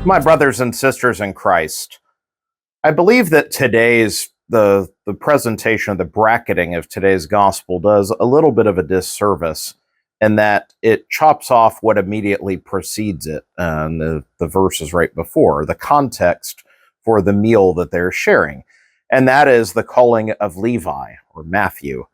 My brothers and sisters in Christ, I believe that the presentation of the bracketing of today's gospel does a little bit of a disservice in that it chops off what immediately precedes it, and the verses right before, the context for the meal that they're sharing. And that is the calling of Levi, or Matthew.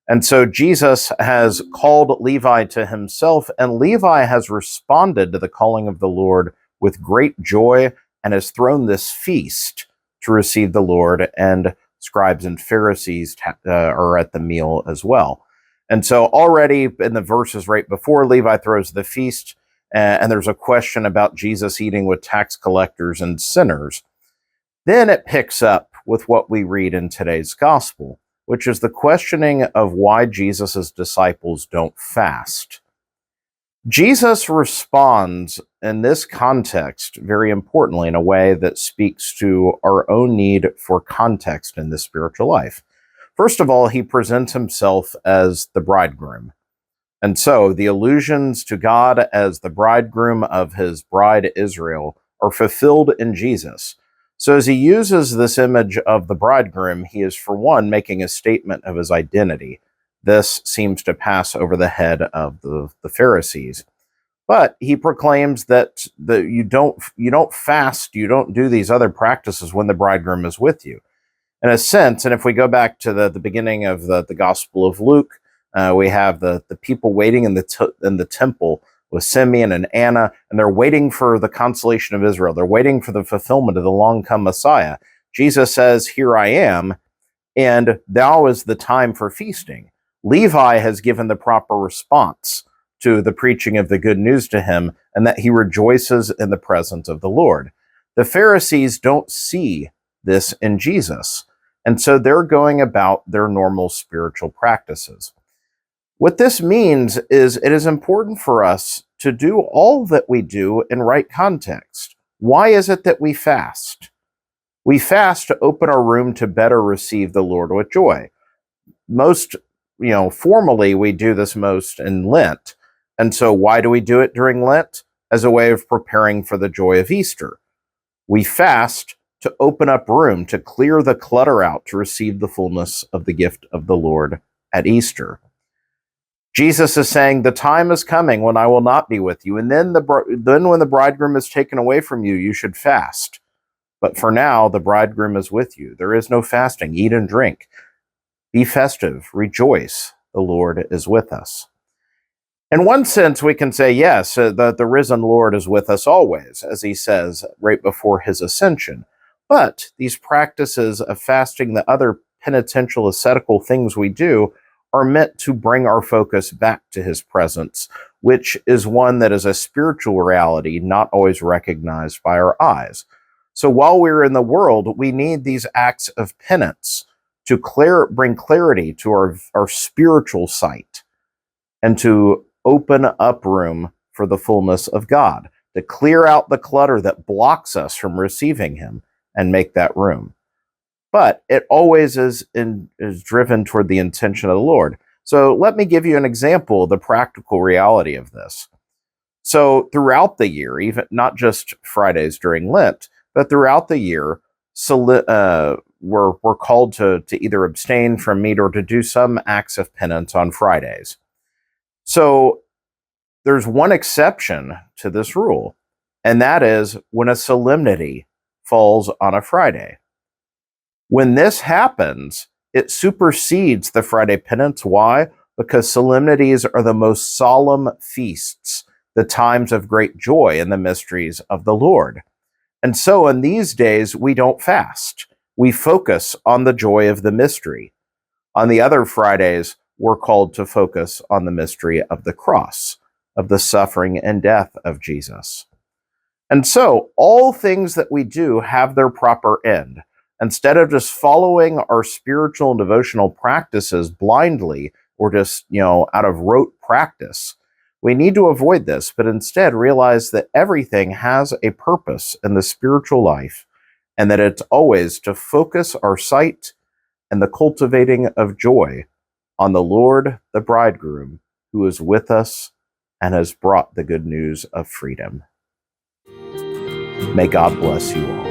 And so Jesus has called Levi to himself, and Levi has responded to the calling of the Lord with great joy and has thrown this feast to receive the Lord, and scribes and Pharisees are at the meal as well. And so already in the verses right before, Levi throws the feast, and there's a question about Jesus eating with tax collectors and sinners. Then it picks up with what we read in today's gospel, which is the questioning of why Jesus' disciples don't fast. Jesus responds in this context very importantly in a way that speaks to our own need for context in the spiritual life. First of all, he presents himself as the bridegroom. And so the allusions to God as the bridegroom of his bride Israel are fulfilled in Jesus. So as he uses this image of the bridegroom, he is, for one, making a statement of his identity. This seems to pass over the head of the Pharisees. But he proclaims that you don't fast, you don't do these other practices when the bridegroom is with you. In a sense, and if we go back to the beginning of the Gospel of Luke, we have the people waiting in the temple with Simeon and Anna, and they're waiting for the consolation of Israel. They're waiting for the fulfillment of the long-come Messiah. Jesus says, "Here I am," and now is the time for feasting. Levi has given the proper response to the preaching of the good news to him, and that he rejoices in the presence of the Lord. The Pharisees don't see this in Jesus, and so they're going about their normal spiritual practices. What this means is it is important for us to do all that we do in right context. Why is it that we fast? We fast to open our room to better receive the Lord with joy. Formally, we do this most in Lent. And so why do we do it during Lent? As a way of preparing for the joy of Easter. We fast to open up room, to clear the clutter out, to receive the fullness of the gift of the Lord at Easter. Jesus is saying, the time is coming when I will not be with you. And then when the bridegroom is taken away from you, you should fast. But for now, the bridegroom is with you. There is no fasting. Eat and drink. Be festive. Rejoice. The Lord is with us. In one sense, we can say, yes, the risen Lord is with us always, as he says right before his ascension. But these practices of fasting, the other penitential ascetical things we do, are meant to bring our focus back to his presence, which is one that is a spiritual reality not always recognized by our eyes. So while we're in the world, we need these acts of penance to bring clarity to our spiritual sight, and to open up room for the fullness of God, to clear out the clutter that blocks us from receiving him and make that room. But it always is driven toward the intention of the Lord. So let me give you an example of the practical reality of this. So throughout the year, even not just Fridays during Lent, but throughout the year, we're called to either abstain from meat or to do some acts of penance on Fridays. So there's one exception to this rule, and that is when a solemnity falls on a Friday. When this happens, it supersedes the Friday penance. Why? Because solemnities are the most solemn feasts, the times of great joy in the mysteries of the Lord. And so in these days, we don't fast. We focus on the joy of the mystery. On the other Fridays, we're called to focus on the mystery of the cross, of the suffering and death of Jesus. And so all things that we do have their proper end. Instead of just following our spiritual and devotional practices blindly, or just, out of rote practice, we need to avoid this, but instead realize that everything has a purpose in the spiritual life, and that it's always to focus our sight and the cultivating of joy on the Lord, the bridegroom, who is with us and has brought the good news of freedom. May God bless you all.